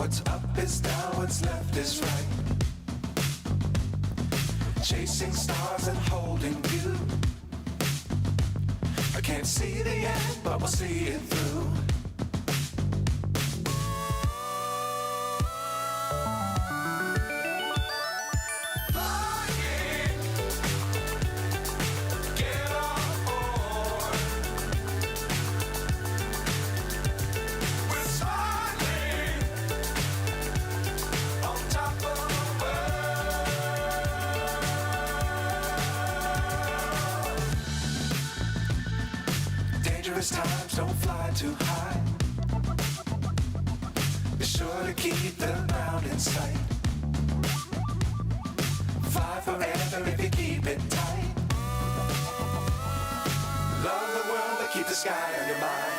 What's up is down, what's left is right. Chasing stars and holding you. I can't see the end, but we'll see it through. Times don't fly too high. Be sure to keep the ground in sight. Fly forever if you keep it tight. Love the world but keep the sky on your mind.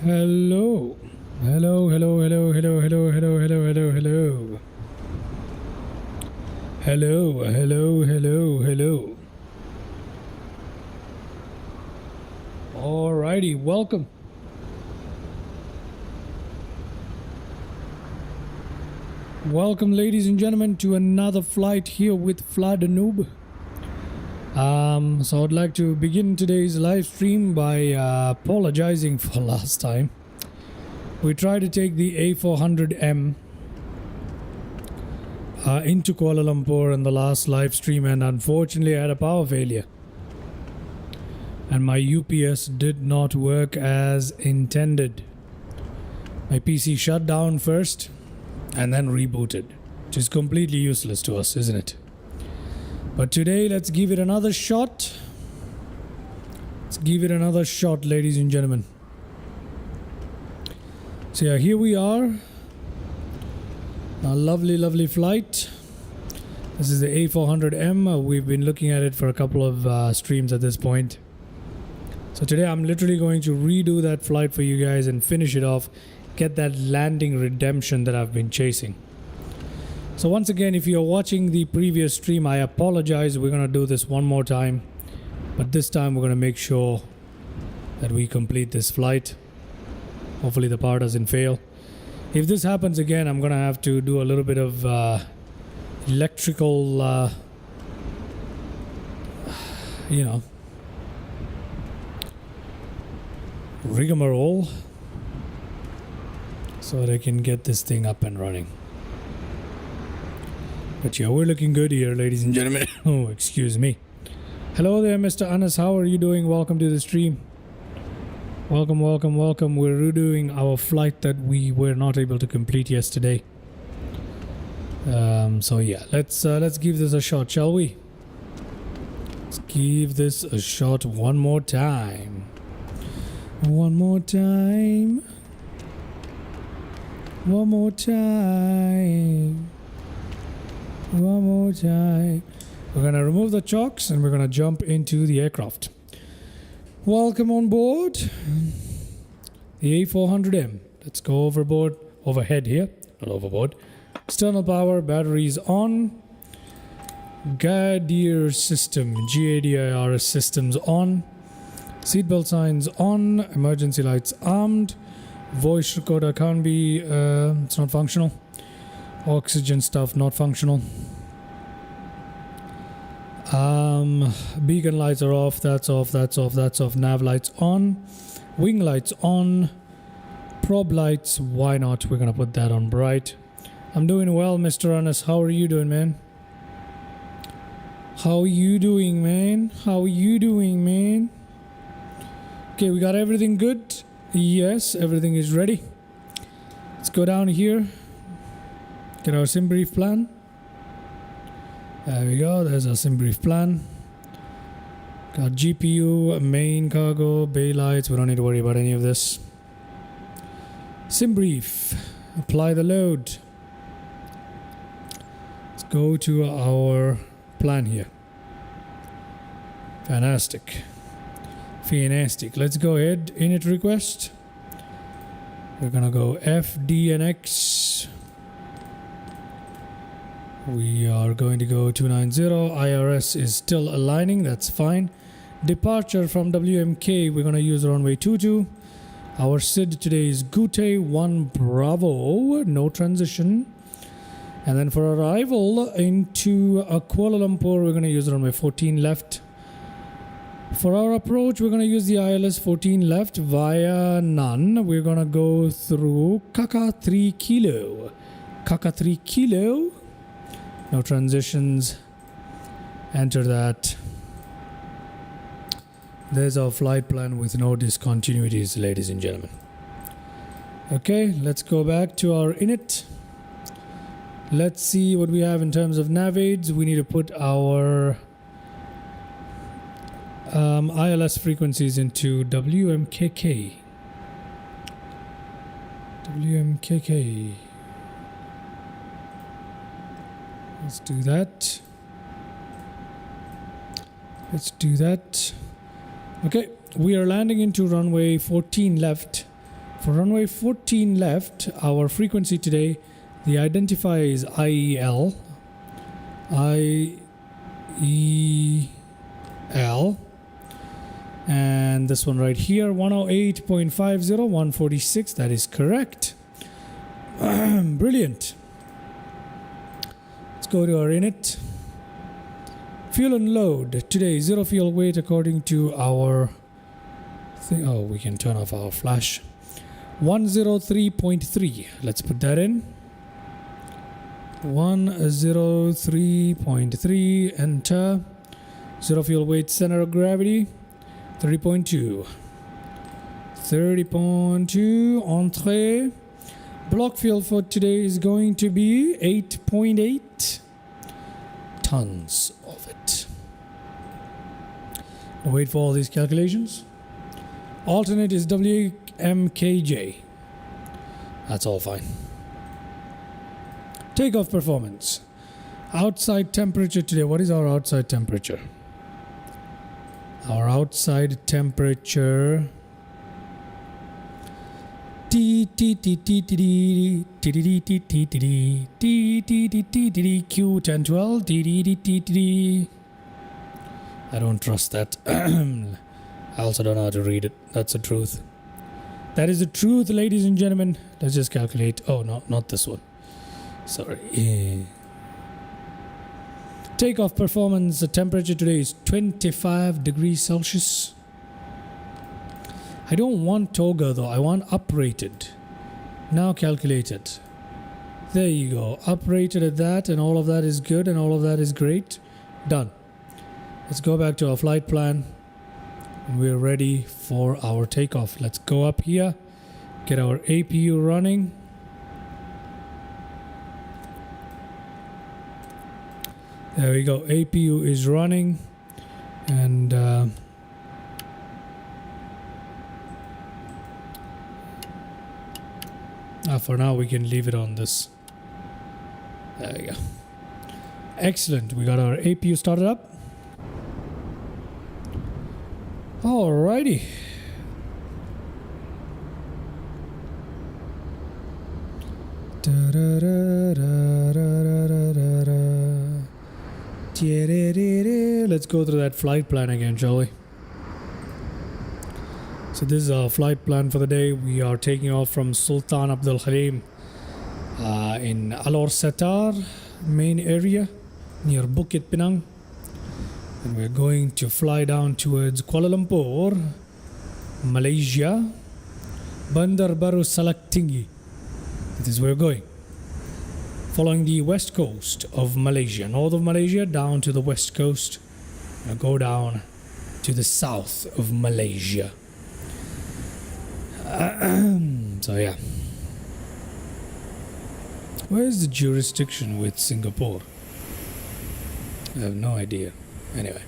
Hello. Hello, hello, hello, hello, hello, hello, hello, hello, hello. Hello, hello, hello, hello. Alrighty, welcome. Welcome, ladies and gentlemen, to another flight here with Fly the Noob. So I'd like to begin today's live stream by apologizing for last time. We tried to take the A400M into Kuala Lumpur in the last live stream, and unfortunately I had a power failure. And my UPS did not work as intended. My PC shut down first and then rebooted, which is completely useless to us, isn't it? But today, let's give it another shot. Let's give it another shot, ladies and gentlemen. So yeah, here we are. A lovely, lovely flight. This is the A400M. We've been looking at it for a couple of streams at this point. So today, I'm literally going to redo that flight for you guys and finish it off. Get that landing redemption that I've been chasing. So once again, if you're watching the previous stream, I apologize. We're going to do this one more time. But this time we're going to make sure that we complete this flight. Hopefully the power doesn't fail. If this happens again, I'm going to have to do a little bit of electrical, rigmarole so that I can get this thing up and running. But yeah, we're looking good here, ladies and gentlemen. Oh, excuse me. Hello there, Mr. Anas. How are you doing? Welcome to the stream. Welcome, welcome, welcome. We're redoing our flight that we were not able to complete yesterday. So yeah, let's give this a shot, shall we? Let's give this a shot one more time. One more time. One more time. One more time. We're going to remove the chocks and we're going to jump into the aircraft. Welcome on board the A400M. Let's go overhead here, not overboard. External power, batteries on. GADIR system, GADIR systems on. Seatbelt signs on. Emergency lights armed. Voice recorder can't be, it's not functional. Oxygen stuff not functional. Beacon lights are off. That's off. That's off. That's off. Nav lights on. Wing lights on. Probe lights. Why not? We're gonna put that on bright. I'm doing well, Mr. Anas. How are you doing, man? How are you doing, man? How are you doing, man? Okay, we got everything good. Yes, everything is ready. Let's go down here. Get our sim brief plan. There we go. There's our sim brief plan. Got GPU, main cargo, bay lights. We don't need to worry about any of this. Sim brief. Apply the load. Let's go to our plan here. Fantastic. Let's go ahead. Init request. We're gonna go FDNX. We are going to go 290. IRS is still aligning. That's fine. Departure from WMK. We're gonna use runway 22. Our SID today is Gute 1 Bravo. No transition. And then for arrival into Kuala Lumpur, we're gonna use runway 14 left. For our approach, we're going to use the ILS 14 left via none. We're going to go through Kaka 3 Kilo. Kaka 3 Kilo. No transitions. Enter that. There's our flight plan with no discontinuities, ladies and gentlemen. Okay, let's go back to our init. Let's see what we have in terms of nav aids. We need to put our ILS frequencies into WMKK. WMKK. Let's do that. Let's do that. Okay, we are landing into runway 14 left. For runway 14 left, our frequency today, the identifier is IEL. IEL. And this one right here, 108.50, 146, that is correct. Brilliant. Let's go to our init. Fuel and load. Today, zero fuel weight according to our thing. Oh, we can turn off our flash. 103.3. Let's put that in. 103.3. Enter. Zero fuel weight, center of gravity. 30.2. 30.2. Entrée. Block fuel for today is going to be 8.8 tons of it. Wait for all these calculations. Alternate is WMKJ. That's all fine. Takeoff performance. Outside temperature today. What is our outside temperature? Our outside temperature Q1012. I don't trust that. I also don't know how to read it. That's the truth. That is the truth, ladies and gentlemen. Let's just calculate. Oh, no, not this one. Sorry. Takeoff performance. The temperature today is 25 degrees Celsius. I don't want toga though. I want uprated. Now calculated. There you go. Uprated at that, and all of that is good, and all of that is great. Done. Let's go back to our flight plan. And we're ready for our takeoff. Let's go up here. Get our APU running. There we go. APU is running. And for now we can leave it on this. There we go. Excellent. We got our APU started up. Alrighty. Let's go through that flight plan again, shall we? So this is our flight plan for the day. We are taking off from Sultan Abdul Halim in Alor Satar main area near Bukit Pinang. And we're going to fly down towards Kuala Lumpur, Malaysia, Bandar Baru Salak Tinggi. This is where we're going. Following the west coast of Malaysia, north of Malaysia, down to the west coast. And go down to the south of Malaysia. So yeah. Where is the jurisdiction with Singapore? I have no idea. Anyway,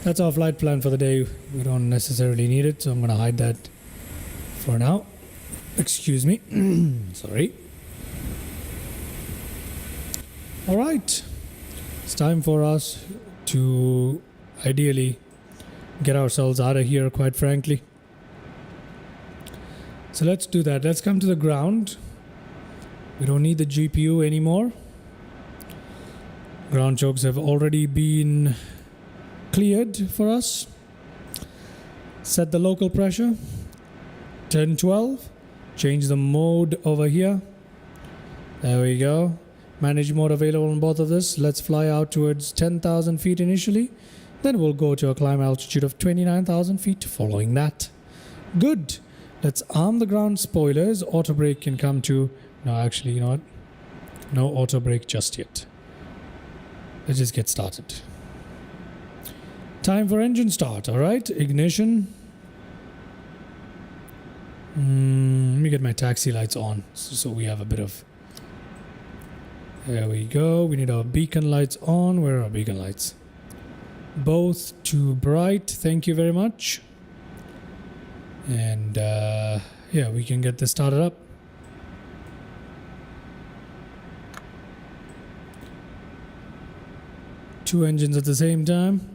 that's our flight plan for the day. We don't necessarily need it, so I'm going to hide that for now. Excuse me. Sorry. All right. It's time for us to ideally get ourselves out of here, quite frankly. So let's do that. Let's come to the ground. We don't need the GPU anymore. Ground chokes have already been cleared for us. Set the local pressure. 10-12. Change the mode over here. There we go. Manage mode available on both of this. Let's fly out towards 10,000 feet initially. Then we'll go to a climb altitude of 29,000 feet following that. Good. Let's arm the ground spoilers. Auto brake can come to... No, actually, you know what? No auto brake just yet. Let's just get started. Time for engine start, alright? Ignition. Let me get my taxi lights on so we have a bit of... There we go. We need our beacon lights on. Where are our beacon lights? Both too bright. Thank you very much. And yeah, we can get this started up. Two engines at the same time.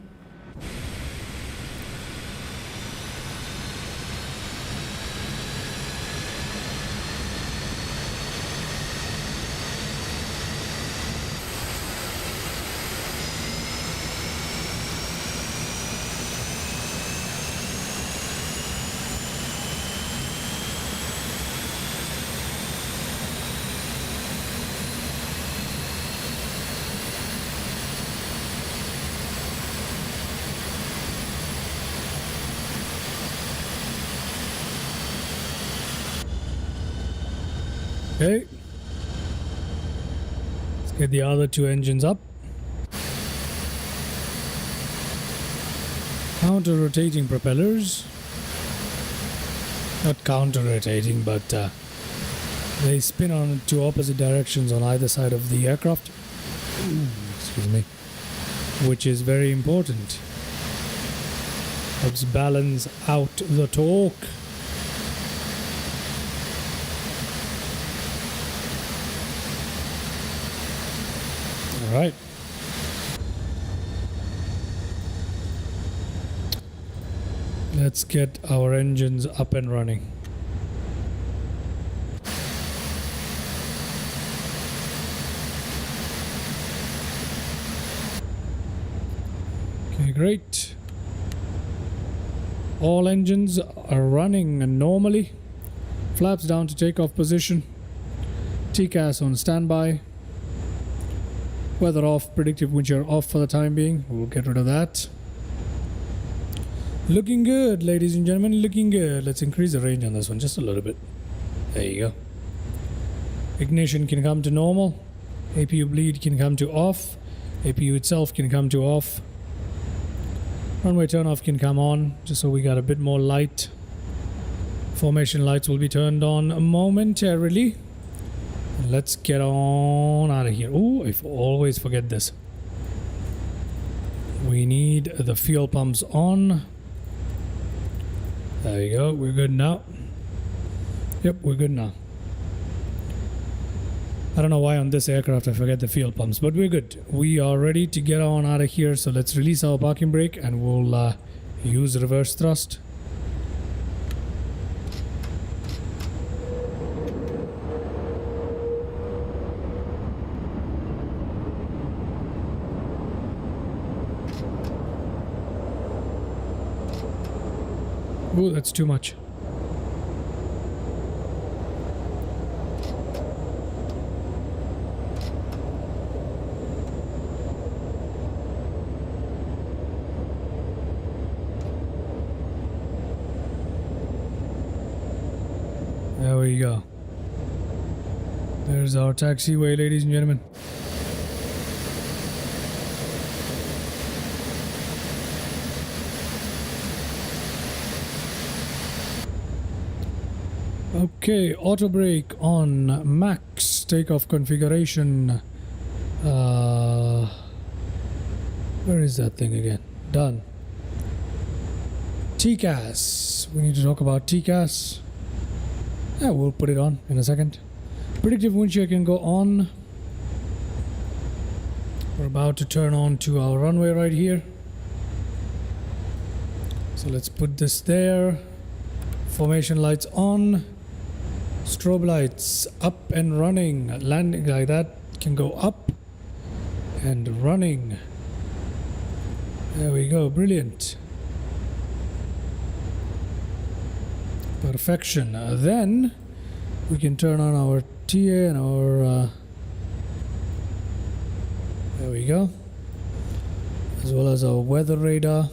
Okay, let's get the other two engines up. Counter-rotating propellers. Not counter-rotating, but they spin on two opposite directions on either side of the aircraft. Excuse me. Which is very important. Helps balance out the torque. All right. Let's get our engines up and running. Okay, great. All engines are running normally. Flaps down to takeoff position. TCAS on standby. Weather off, predictive wind shear off for the time being. We'll get rid of that. Looking good, ladies and gentlemen, looking good. Let's increase the range on this one just a little bit. There you go. Ignition can come to normal. APU bleed can come to off. APU itself can come to off. Runway turn off can come on, just so we got a bit more light. Formation lights will be turned on momentarily. Let's get on out of here. Oh, I always forget this. We need the fuel pumps on. There you go. We're good now. Yep, we're good now. I don't know why on this aircraft I forget the fuel pumps, but we're good. We are ready to get on out of here. So let's release our parking brake and we'll use reverse thrust. Ooh, that's too much. we go. There's our taxiway, ladies and gentlemen. Okay, auto brake on, max takeoff configuration. Where is that thing again? Done. TCAS. We need to talk about TCAS. Yeah, we'll put it on in a second. Predictive wind shear can go on. We're about to turn on to our runway right here. So let's put this there. Formation lights on. Strobe lights up and running. Landing like that can go up and running. There we go. Brilliant. Perfection. Then we can turn on our TA and our there we go, as well as our weather radar.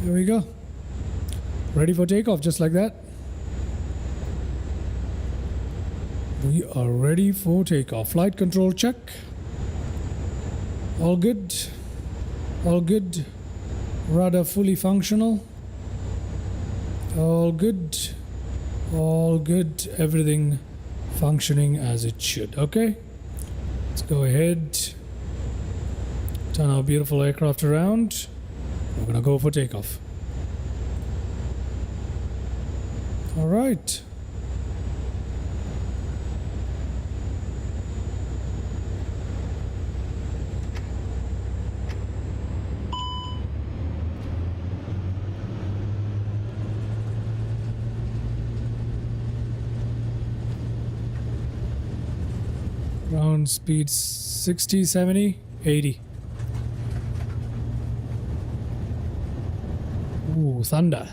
There we go. Ready for takeoff, just like that. We are ready for takeoff. Flight control check. All good. All good. Radar fully functional. All good. All good. Everything functioning as it should. Okay. Let's go ahead. Turn our beautiful aircraft around. We're gonna go for takeoff. All right. Ground speed 60, 70, 80. Ooh, thunder.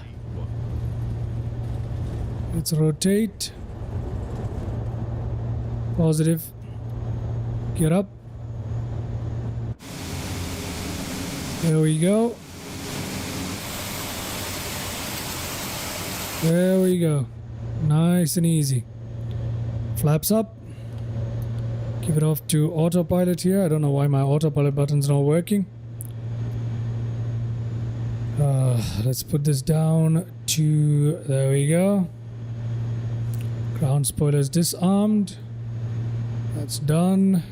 Let's rotate. Positive. Get up. There we go. There we go. Nice and easy. Flaps up. Give it off to autopilot here. I don't know why my autopilot button's not working. Let's put this down to, there we go. Ground spoilers disarmed. That's done.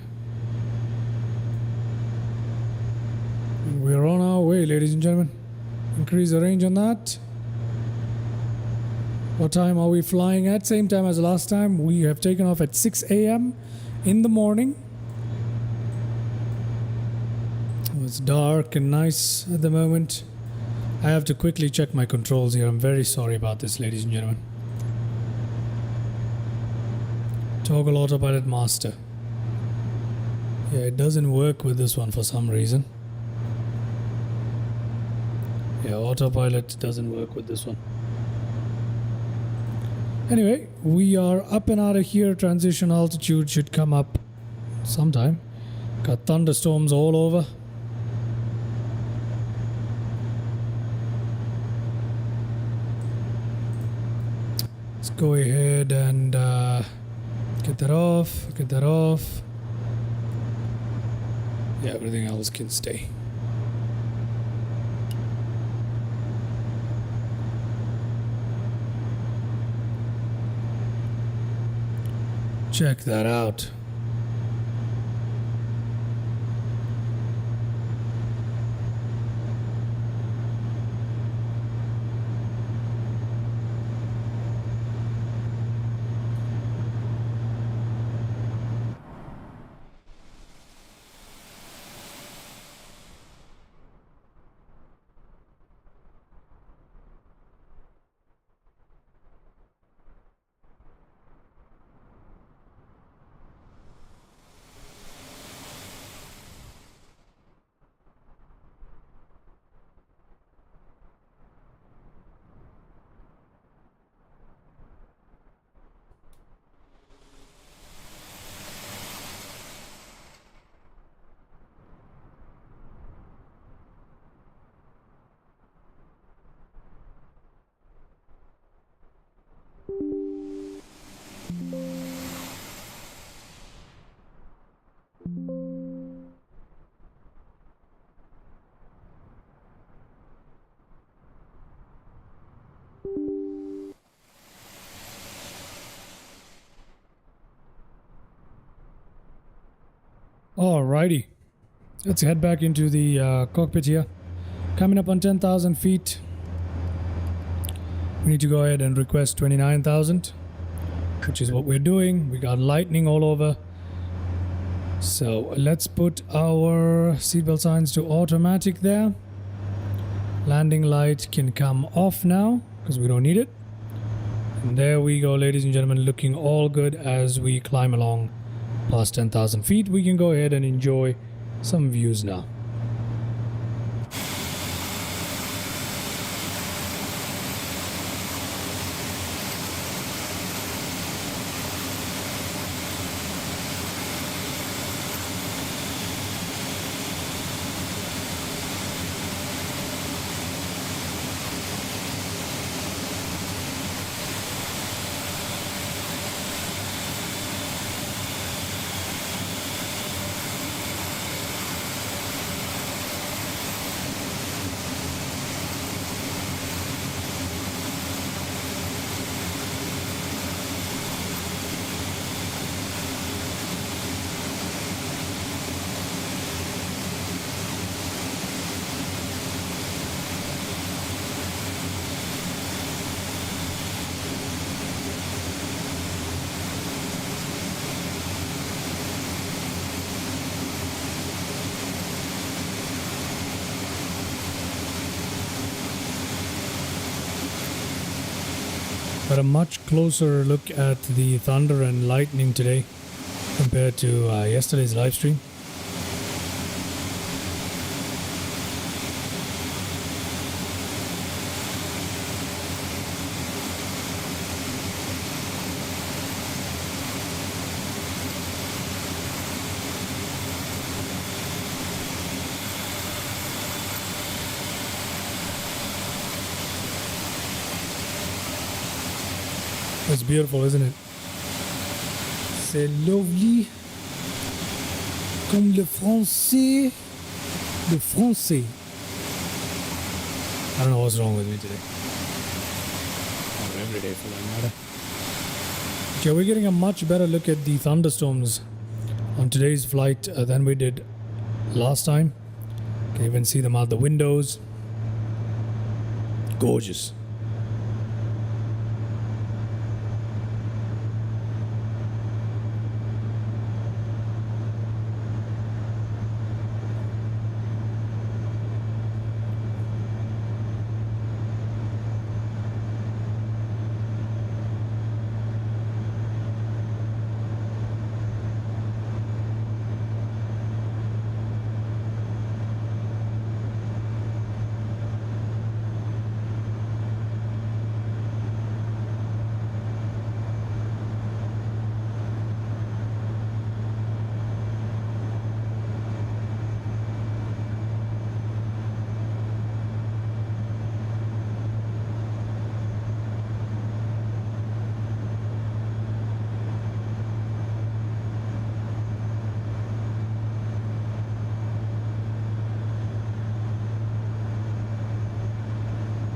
We're on our way, ladies and gentlemen. Increase the range on that. What time are we flying at? Same time as last time. We have taken off at 6 a.m. in the morning. It's dark and nice at the moment. I have to quickly check my controls here. I'm very sorry about this, ladies and gentlemen. Toggle autopilot master. Yeah, it doesn't work with this one for some reason. Yeah, autopilot doesn't work with this one. Anyway, we are up and out of here. Transition altitude should come up sometime. Got thunderstorms all over. Let's go ahead and get that off. Get that off. Yeah, everything else can stay. Check that out. Alrighty, let's head back into the cockpit here. Coming up on 10,000 feet. We need to go ahead and request 29,000, which is what we're doing. We got lightning all over. So let's put our seatbelt signs to automatic there. Landing light can come off now because we don't need it. And there we go, ladies and gentlemen, looking all good as we climb along past 10,000 feet. We can go ahead and enjoy some views now. Got a much closer look at the thunder and lightning today compared to yesterday's live stream. It's beautiful, isn't it? C'est lovely. Comme le français. Le français. I don't know what's wrong with me today. Or every day for that matter. Okay, we're getting a much better look at the thunderstorms on today's flight than we did last time. You can even see them out the windows. Gorgeous.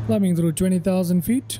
Climbing through 20,000 feet.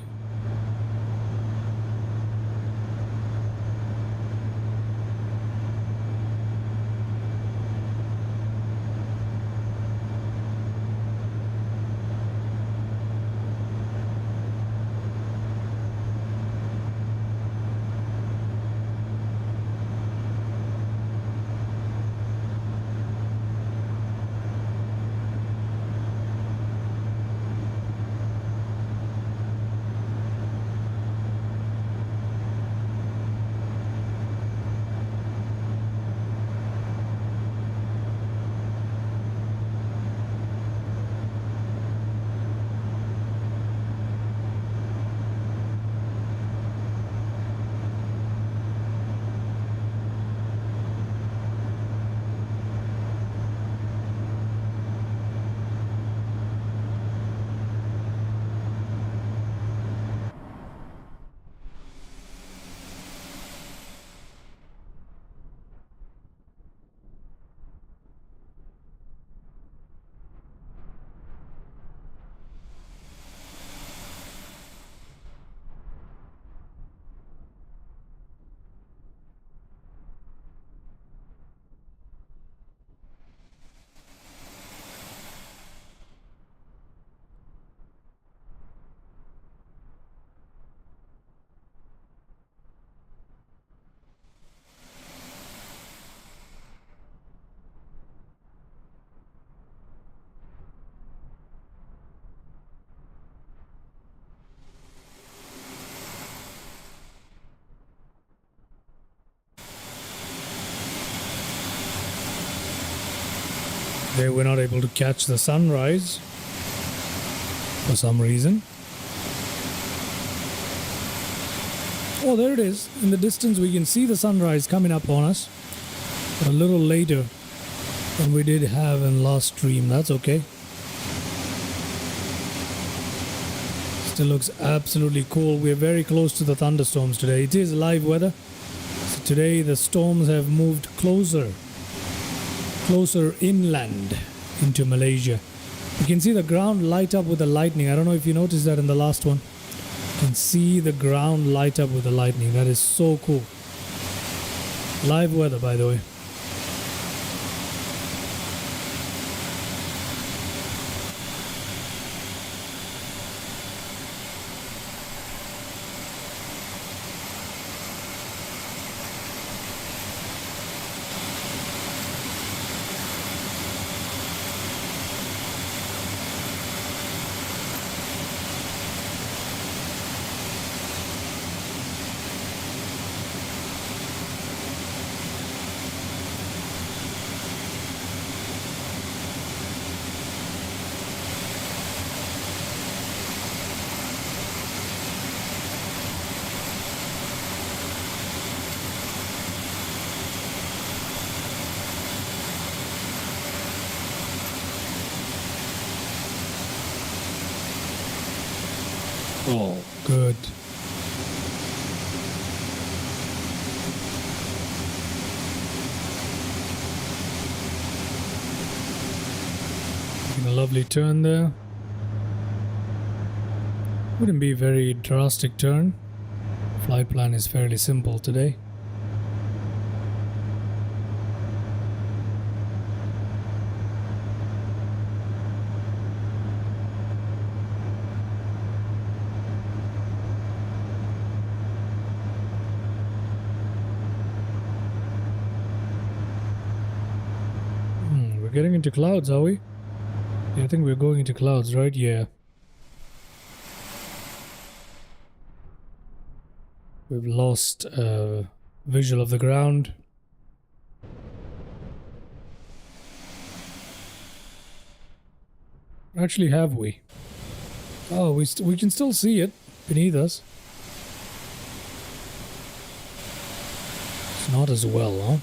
They were not able to catch the sunrise for some reason. Oh, there it is. In the distance, we can see the sunrise coming up on us. But a little later than we did have in last stream. That's okay. Still looks absolutely cool. We're very close to the thunderstorms today. It is live weather. So today the storms have moved closer inland into Malaysia. You can see the ground light up with the lightning. I don't know if you noticed that in the last one. You can see the ground light up with the lightning. That is so cool. Live weather, by the way. Oh, good. Taking a lovely turn there. Wouldn't be a very drastic turn. Flight plan is fairly simple today. Getting into clouds, are we? Yeah, I think we're going into clouds, right? Yeah. We've lost visual of the ground. Actually, have we? Oh, we can still see it beneath us. It's not as well, huh?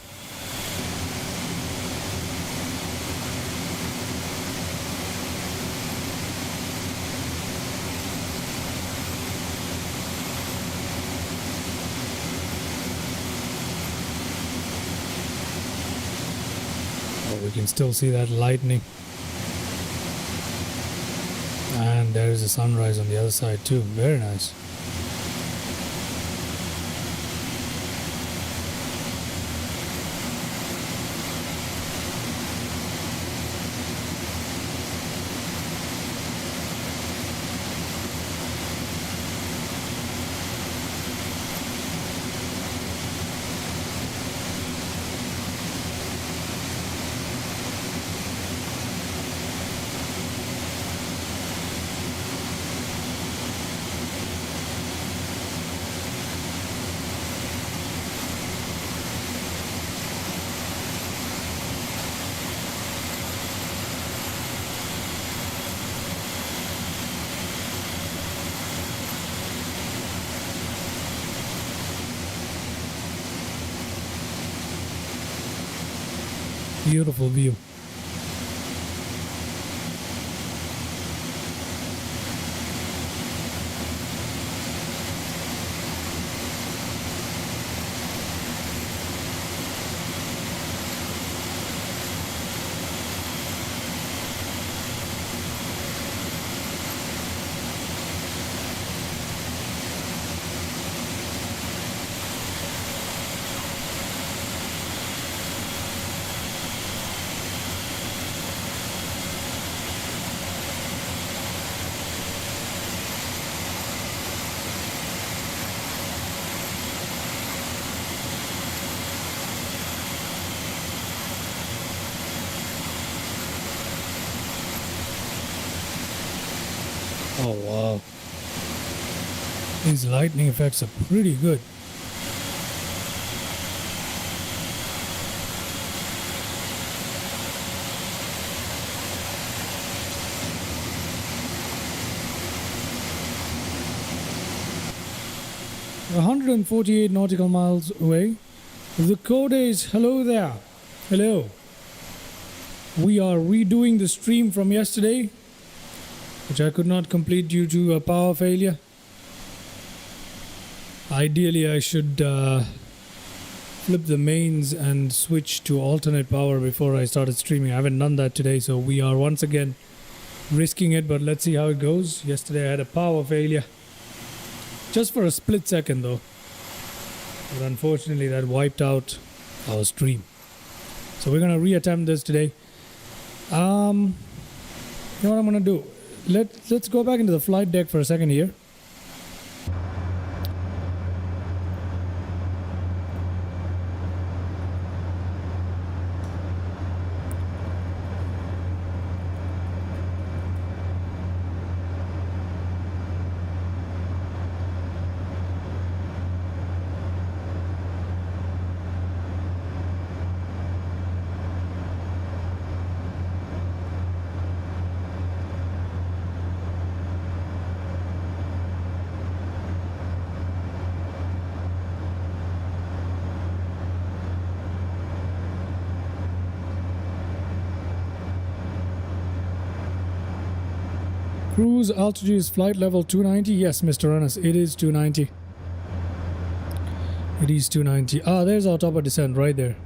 We can still see that lightning. And there is a sunrise on the other side too. Very nice. Beautiful view. Oh wow. These lightning effects are pretty good. 148 nautical miles away. The code is hello there. Hello. We are redoing the stream from yesterday, which I could not complete due to a power failure. Ideally, I should flip the mains and switch to alternate power before I started streaming. I haven't done that today, so we are once again risking it, but let's see how it goes. Yesterday I had a power failure. Just for a split second though. But unfortunately that wiped out our stream. So we're gonna reattempt this today. You know what I'm gonna do? Let's go back into the flight deck for a second here. Cruise altitude is flight level 290. Yes, Mr. Runners, it is 290. It is 290. Ah, there's our top of descent right there.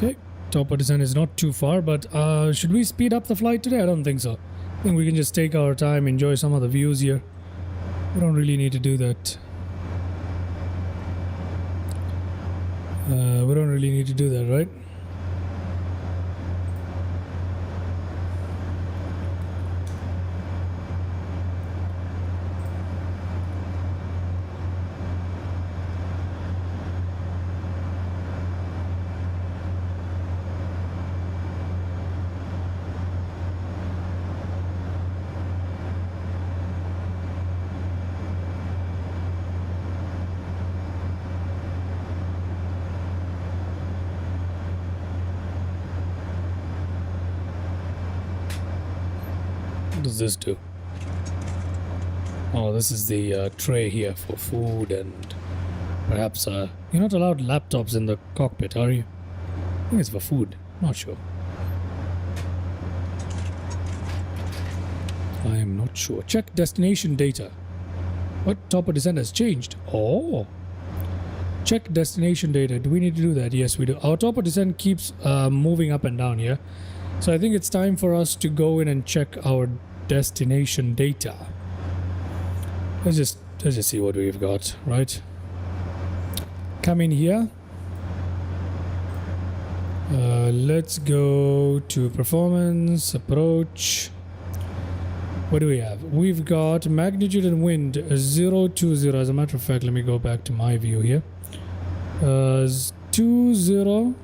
Okay, top of descent is not too far, but should we speed up the flight today? I don't think so. I think we can just take our time, enjoy some of the views here. We don't really need to do that. We don't really need to do that, right? What does this do? Oh, this is the tray here for food and perhaps you're not allowed laptops in the cockpit, are you? I think it's for food. Not sure. I am not sure. Check destination data. What? Top of descent has changed. Oh. Check destination data. Do we need to do that? Yes, we do. Our top of descent keeps moving up and down here. So I think it's time for us to go in and check our destination data. Let's just see what we've got, right? Come in here. Let's go to performance, approach. What do we have? We've got magnitude and wind 020. As a matter of fact, let me go back to my view here. 20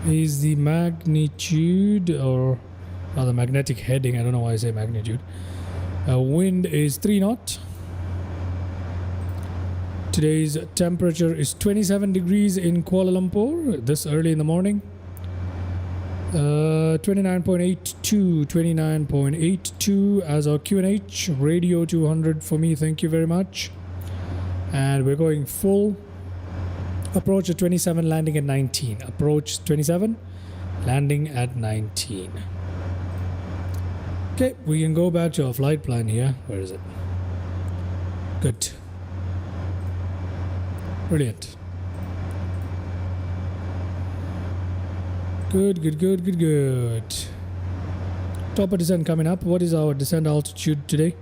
is the magnitude, or the magnetic heading. I don't know why I say magnitude. Wind is 3 knots. Today's temperature is 27 degrees in Kuala Lumpur this early in the morning. 29.82 as our QNH. Radio 200 for me, thank you very much. And we're going full. Approach at 27, landing at 19. Approach 27, landing at 19. Okay, we can go back to our flight plan here. Where is it? Good. Brilliant. Good. Top of descent coming up. What is our descent altitude today?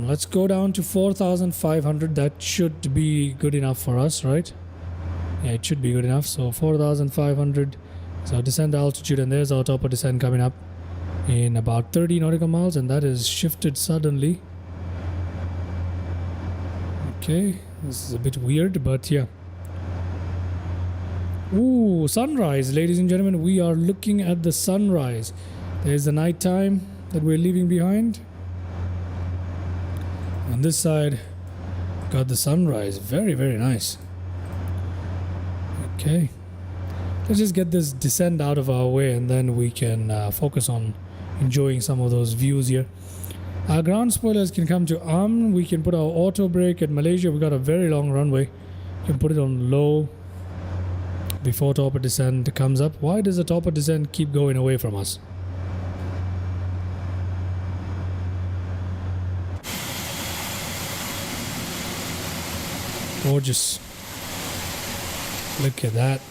Let's go down to 4,500. That should be good enough for us, right? Yeah, it should be good enough. So 4,500 is our descent altitude, and there's our top of descent coming up in about 30 nautical miles, and that is shifted suddenly. Okay, this is a bit weird, but yeah. Ooh, sunrise, ladies and gentlemen. We are looking at the sunrise. There's the night time that we're leaving behind. On this side, got the sunrise. Very, very nice. Okay. Let's just get this descent out of our way, and then we can focus on enjoying some of those views here. Our ground spoilers can come to arm. We can put our auto brake at Malaysia. We got a very long runway. You can put it on low before topper descent comes up. Why does the topper descent keep going away from us? Gorgeous. Look at that.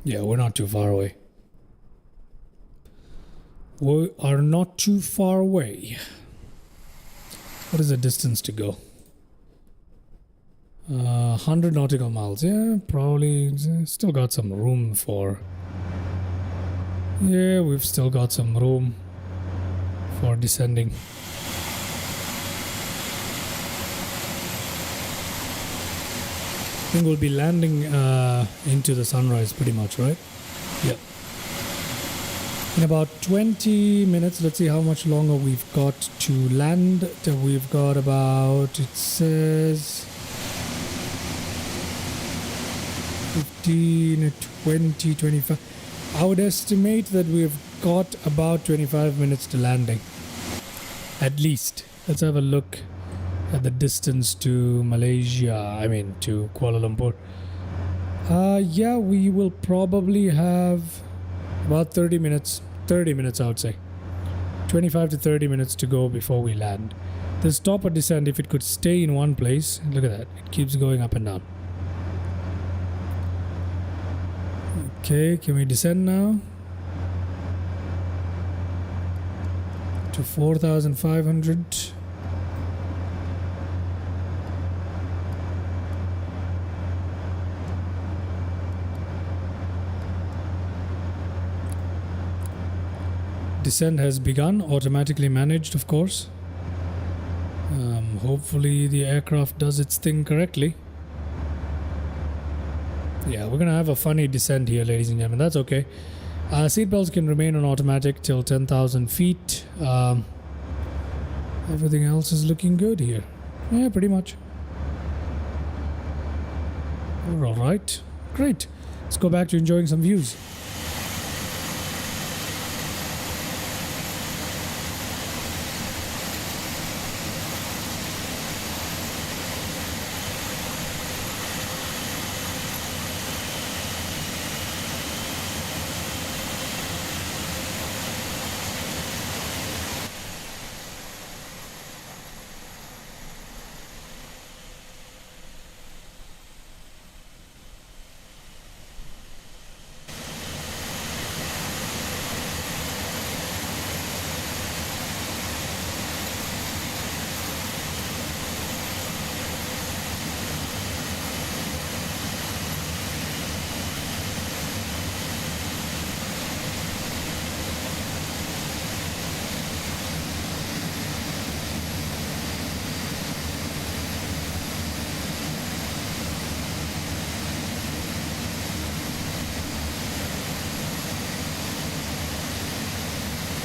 Yeah, we're not too far away. We are not too far away. What is the distance to go? 100 nautical miles. Yeah, probably still got some room for... Yeah, we've still got some room for descending. I think we'll be landing into the sunrise pretty much, right? Yeah. In about 20 minutes, let's see how much longer we've got to land. We've got about, it says, 15, 20, 25. I would estimate that we've got about 25 minutes to landing. At least. Let's have a look at the distance to Malaysia, to Kuala Lumpur. Yeah, we will probably have about 30 minutes I would say. 25 to 30 minutes to go before we land. The stop or descent, if it could stay in one place, look at that, it keeps going up and down. Okay, can we descend now? To 4,500. Descent has begun, automatically managed, of course. Hopefully the aircraft does its thing correctly. Yeah, we're gonna have a funny descent here, ladies and gentlemen. That's okay. Seatbelts can remain on automatic till 10,000 feet. Everything else is looking good here. Yeah, pretty much. We're all right. Great. Let's go back to enjoying some views.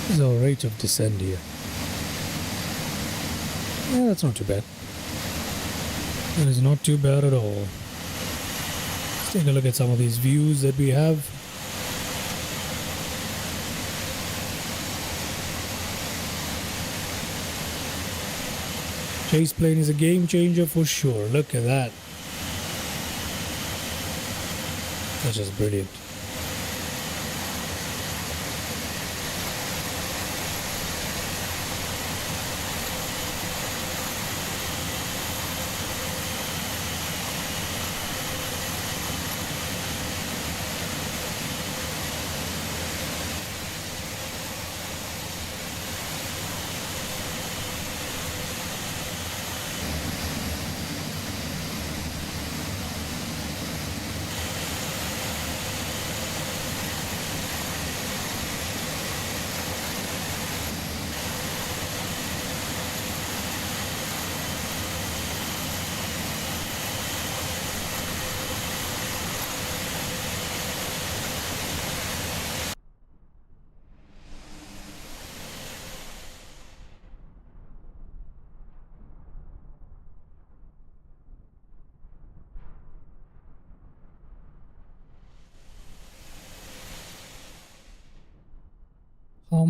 What is our rate of descent here? Yeah, that's not too bad. That is not too bad at all. Let's take a look at some of these views that we have. ChasePlane is a game changer for sure. Look at that. That's just brilliant.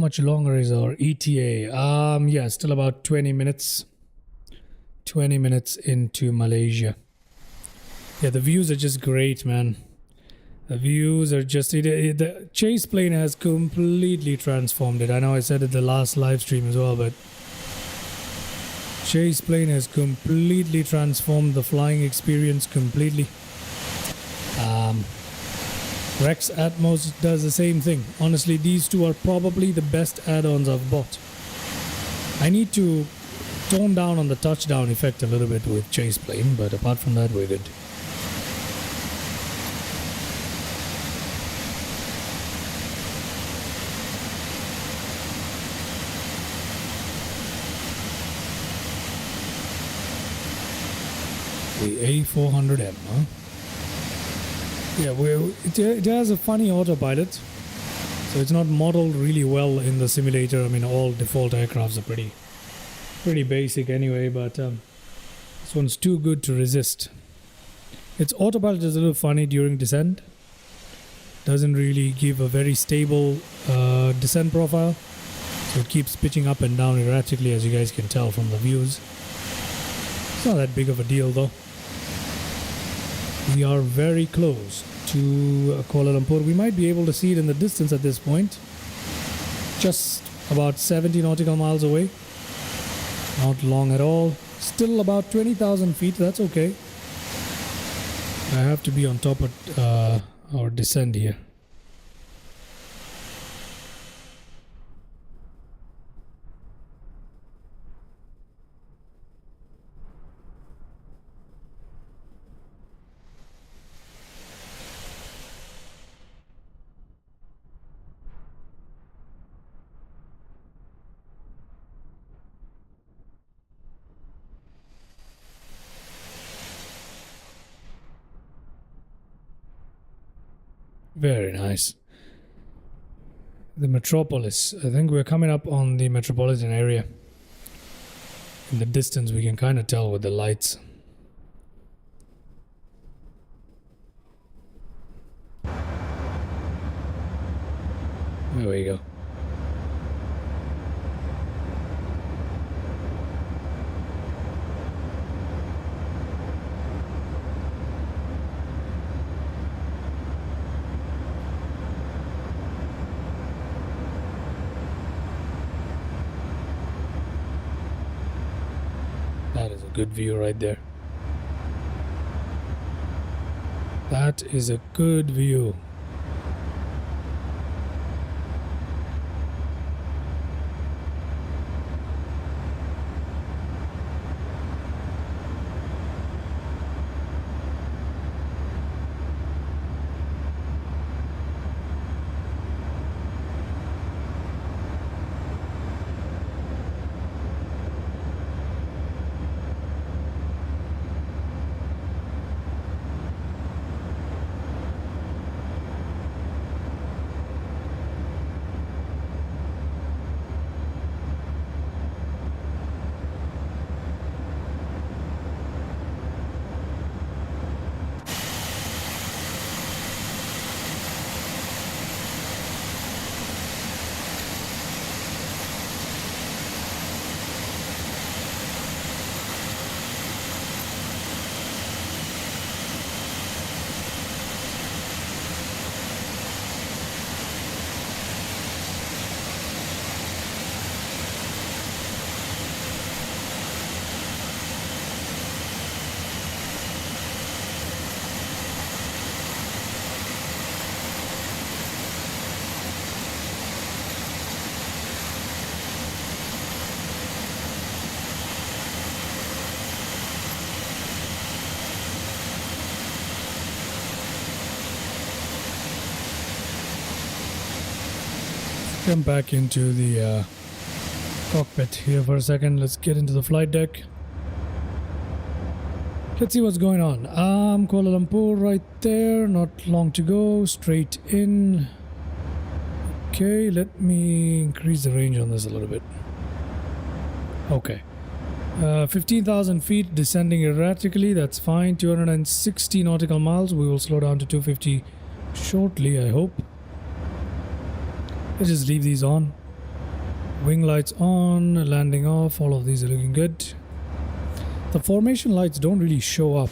much longer is our ETA? Yeah, still about 20 minutes. 20 minutes into Malaysia. Yeah, the views are just great, man. The views are just... the ChasePlane has completely transformed it. I know I said it the last live stream as well, but ChasePlane has completely transformed the flying experience completely. Rex Atmos does the same thing. Honestly, these two are probably the best add-ons I've bought. I need to tone down on the touchdown effect a little bit with ChasePlane, but apart from that, we're good. The A400M, huh? Yeah, it has a funny autopilot, so it's not modeled really well in the simulator. I mean, all default aircrafts are pretty basic anyway, but this one's too good to resist. Its autopilot is a little funny during descent. Doesn't really give a very stable descent profile, so it keeps pitching up and down erratically, as you guys can tell from the views. It's not that big of a deal though. We are very close to Kuala Lumpur. We might be able to see it in the distance at this point. Just about 70 nautical miles away. Not long at all. Still about 20,000 feet. That's okay. I have to be on top of our descent here. Very nice. The metropolis. I think we're coming up on the metropolitan area. In the distance, we can kind of tell with the lights. There we go. That is a good view right there. That is a good view. Jump back into the cockpit here for a second. Let's get into the flight deck. Let's see what's going on. Kuala Lumpur right there. Not long to go. Straight in. Okay, let me increase the range on this a little bit. Okay. 15,000 feet, descending erratically. That's fine. 260 nautical miles. We will slow down to 250 shortly, I hope. Let's just leave these on. Wing lights on, landing off, all of these are looking good. The formation lights don't really show up,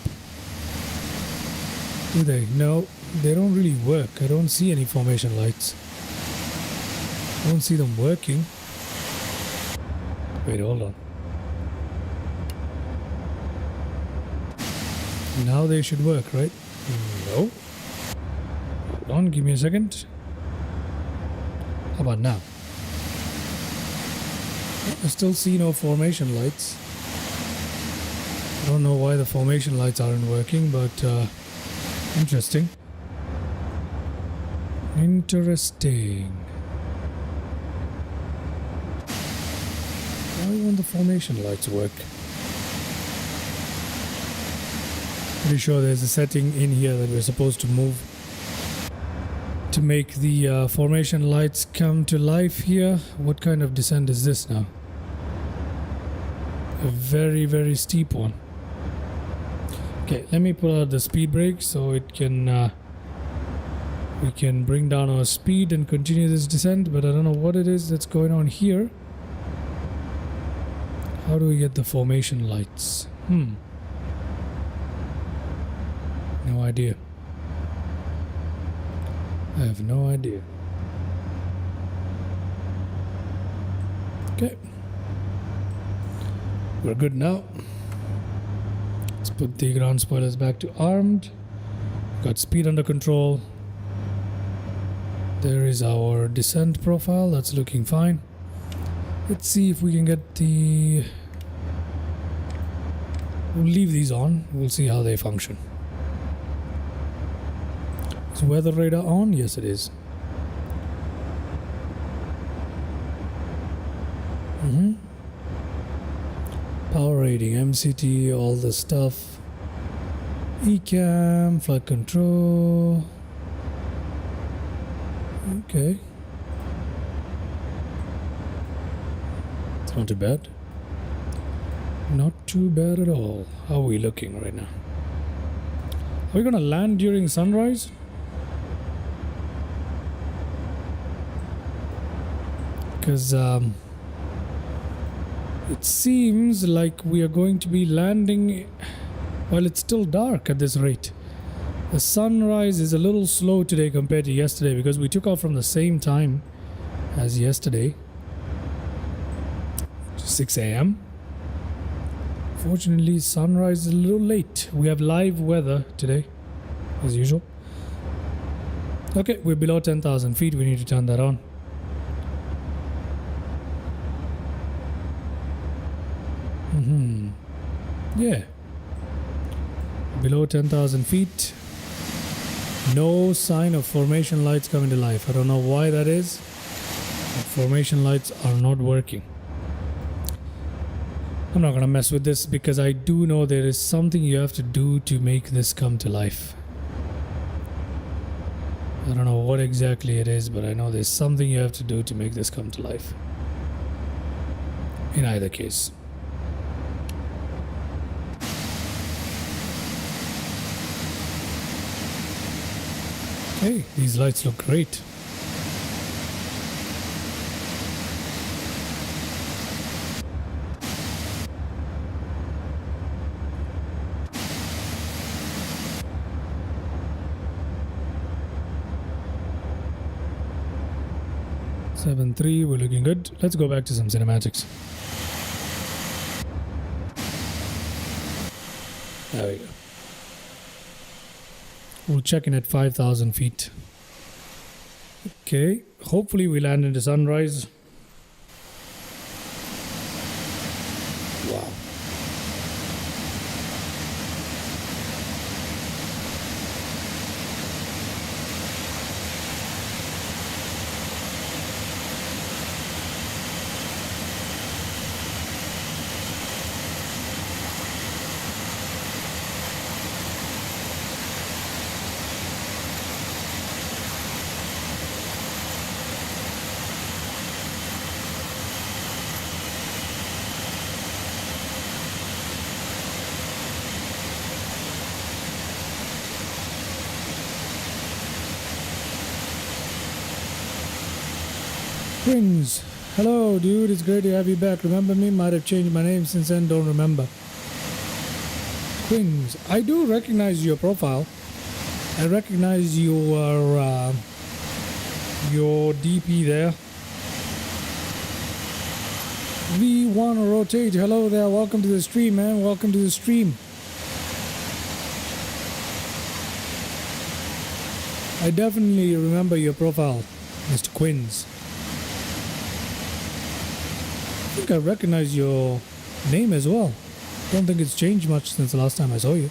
do they? No, they don't really work. I don't see any formation lights. I don't see them working. Wait, hold on. Now they should work, right? No. Hold on, give me a second. How about now? I still see no formation lights. I don't know why the formation lights aren't working, but interesting. Interesting. Why won't the formation lights work? Pretty sure there's a setting in here that we're supposed to move to make the formation lights come to life here. What kind of descent is this now? A very, very steep one. Okay, let me pull out the speed brake so it can we can bring down our speed and continue this descent, but I don't know what it is that's going on here. How do we get the formation lights? No idea. I have no idea. Okay. We're good now. Let's put the ground spoilers back to armed. Got speed under control. There is our descent profile. That's looking fine. Let's see if we can get the... We'll leave these on. We'll see how they function. Is weather radar on? Yes, it is. Power rating, MCT, all the stuff. Ecam, flight control. Okay. It's not too bad. Not too bad at all. How are we looking right now? Are we gonna land during sunrise? Because it seems like we are going to be landing while it's still dark at this rate. The sunrise is a little slow today compared to yesterday because we took off from the same time as yesterday, 6 a.m. Fortunately, sunrise is a little late. We have live weather today, as usual. Okay, we're below 10,000 feet. We need to turn that on. Yeah. Below 10,000 feet. No sign of formation lights coming to life. I don't know why that is. Formation lights are not working. I'm not going to mess with this because I do know there is something you have to do to make this come to life. I don't know what exactly it is, but I know there's something you have to do to make this come to life. In either case. Hey, these lights look great. Seven 3, we're looking good. Let's go back to some cinematics. There we go. We'll check in at 5,000 feet. Okay, hopefully we land into sunrise. Wow. Wings. Hello, dude. It's great to have you back. Remember me? Might have changed my name since then. Don't remember. Quins. I do recognize your profile. I recognize your DP there. We want to rotate. Hello there. Welcome to the stream, man. Welcome to the stream. I definitely remember your profile, Mr. Quins. I think I recognize your name as well. Don't think it's changed much since the last time I saw you.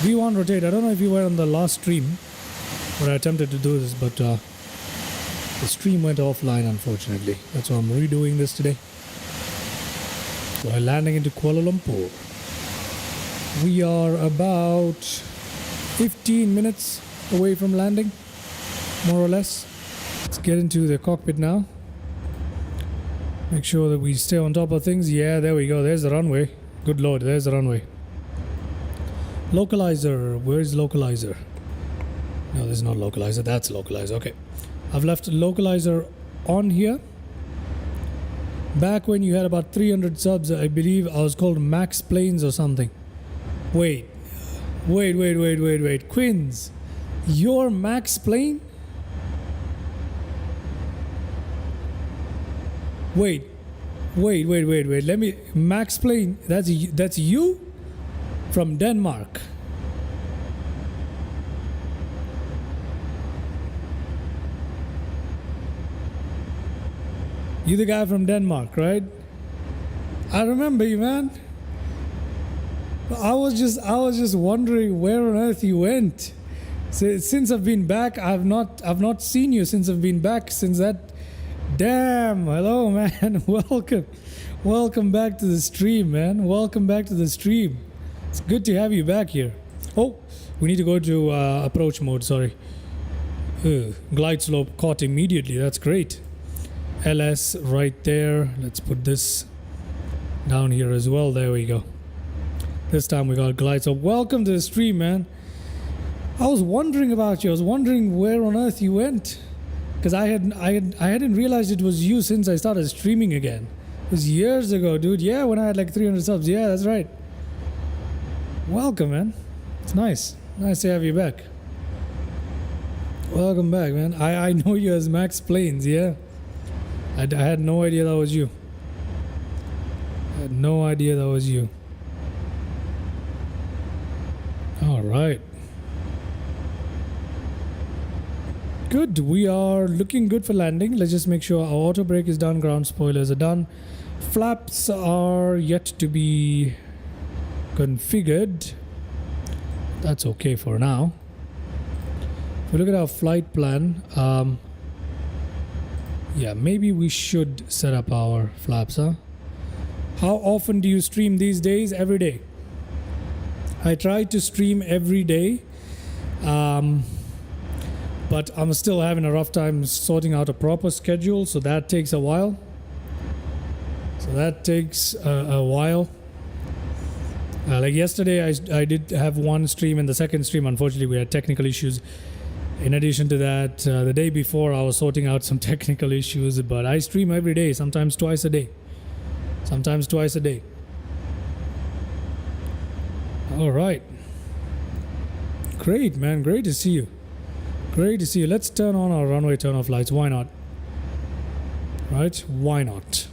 V1 rotate. I don't know if you were on the last stream where I attempted to do this, but the stream went offline, unfortunately. That's why I'm redoing this today. While landing into Kuala Lumpur. We are about 15 minutes away from landing, more or less. Let's get into the cockpit now. Make sure that we stay on top of things. Yeah, there we go. There's the runway. Good lord, there's the runway. Localizer. Where's localizer? No, there's not localizer. That's localizer. Okay. I've left localizer on here. Back when you had about 300 subs, I believe I was called Max Planes or something. Wait. Quins, you're Max Plane? Wait. Let me. Max Plane. That's you from Denmark. You the guy from Denmark, right? I remember you, man. I was just wondering where on earth you went. Since I've been back, I've not seen you since I've been back since that. Damn, hello man. Welcome back to the stream, man. Welcome back to the stream. It's good to have you back here. Oh, we need to go to approach mode, sorry. Glide slope caught immediately, that's great. LS right there. Let's put this down here as well. There we go. This time we got glide. So welcome to the stream, man. I was wondering about you. I was wondering where on earth you went, because I hadn't realized it was you since I started streaming again. It was years ago, dude. Yeah, when I had like 300 subs. Yeah, that's right. Welcome, man. It's nice to have you back. Welcome back, man. I know you as Max Planes. Yeah, I had no idea that was you. All right. Good. We are looking good for landing. Let's just make sure our auto brake is done. Ground spoilers are done. Flaps are yet to be configured. That's okay for now. If we look at our flight plan, yeah, maybe we should set up our flaps, huh? How often do you stream these days? Every day. I try to stream every day, but I'm still having a rough time sorting out a proper schedule, so that takes a while. Like yesterday, I did have one stream, and the second stream, unfortunately, we had technical issues. In addition to that, the day before, I was sorting out some technical issues, but I stream every day, sometimes twice a day. All right. Great, man. Great to see you. Let's turn on our runway turn-off lights. Why not? Right? Why not?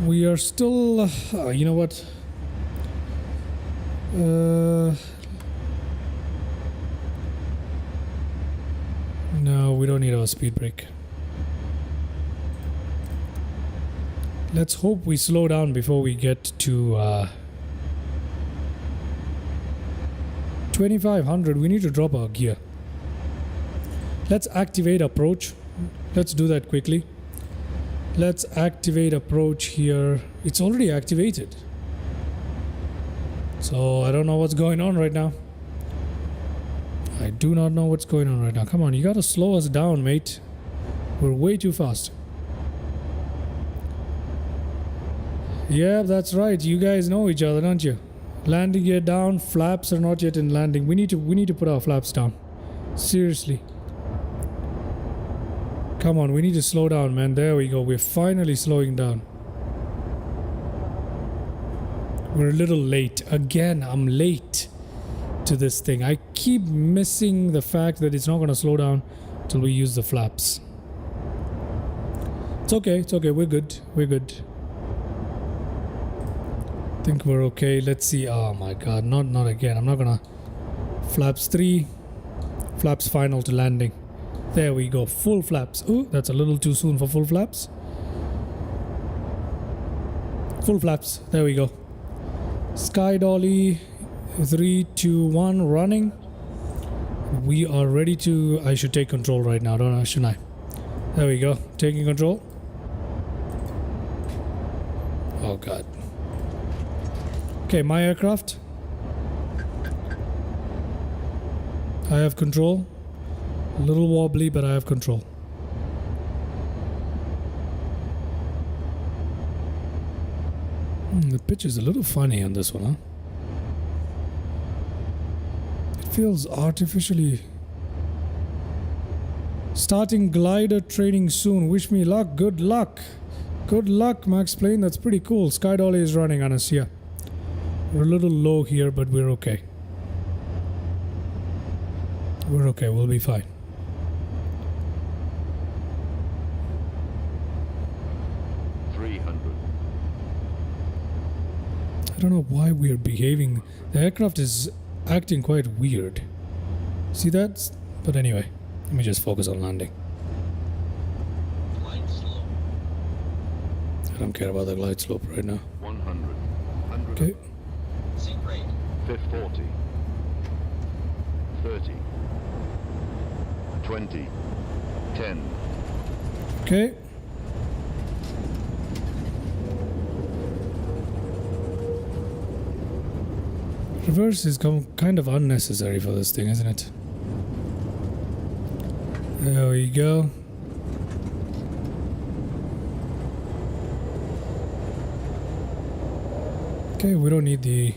We are still... you know what? No, we don't need our speed brake. Let's hope we slow down before we get to 2500. We need to drop our gear. Let's activate approach. Let's do that quickly. Let's activate approach here. It's already activated. So I don't know what's going on right now. I do not know what's going on right now. Come on, you gotta slow us down, mate. We're way too fast. Yeah, that's right. You guys know each other, don't you? Landing gear down, flaps are not yet in landing. We need to put our flaps down. Seriously. Come on, we need to slow down, man. There we go. We're finally slowing down. We're a little late. Again, I'm late to this thing. I keep missing the fact that it's not going to slow down till we use the flaps. It's okay. It's okay. We're good. We're good. I think we're okay. Let's see. Oh my god. Not again. I'm not going to... Flaps 3. Flaps final to landing. There we go. Full flaps. Ooh, that's a little too soon for full flaps. Full flaps. There we go. SkyDolly. 3, 2, 1 running. We are ready to... I should take control right now, don't I? Shouldn't I? There we go. Taking control. Oh god. Okay, my aircraft. I have control. A little wobbly, but I have control. The pitch is a little funny on this one, huh? It feels artificially... Starting glider training soon. Wish me luck. Good luck. Good luck, Max Plane. That's pretty cool. SkyDolly is running on us here. We're a little low here, but we're okay. We're okay. We'll be fine. I don't know why we're behaving. The aircraft is acting quite weird. See that? But anyway, let me just focus on landing. Glide slope. I don't care about the glide slope right now. 100. 100. Okay. Sink rate. 40. 30. 20. 10. Okay. Reverse is kind of unnecessary for this thing, isn't it? There we go. Okay, we don't need the...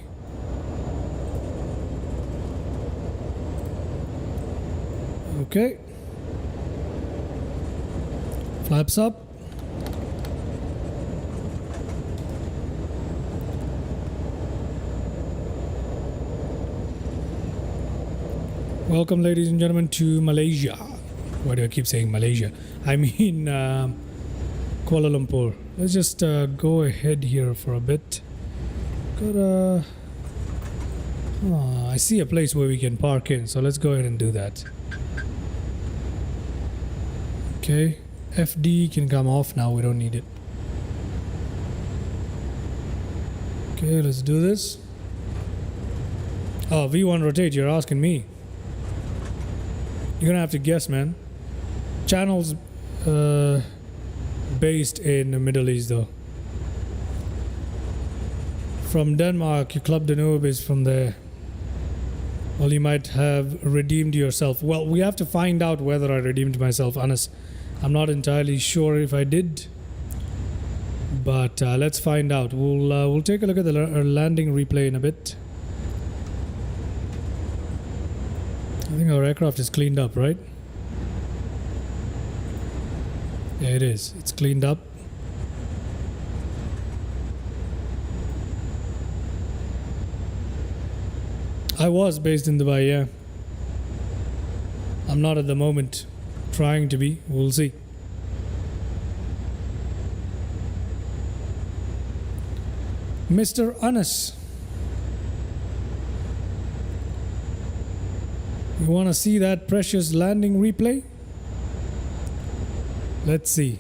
Okay. Flaps up. Welcome, ladies and gentlemen, to Malaysia. Why do I keep saying Malaysia? I mean Kuala Lumpur. Let's just go ahead here for a bit. Gotta... Oh, I see a place where we can park in, so let's go ahead and do that. Okay, FD can come off now, we don't need it. Okay, let's do this. Oh, V1 rotate, you're asking me. You're gonna have to guess, man. Channel's based in the Middle East, though. From Denmark, your Club Danube is from there. Well, you might have redeemed yourself. Well, we have to find out whether I redeemed myself, honest. I'm not entirely sure if I did. But let's find out. We'll take a look at the landing replay in a bit. I think our aircraft is cleaned up, right? Yeah, it is. It's cleaned up. I was based in Dubai, yeah. I'm not at the moment. Trying to be. We'll see. Mr. Anas. You want to see that precious landing replay? Let's see.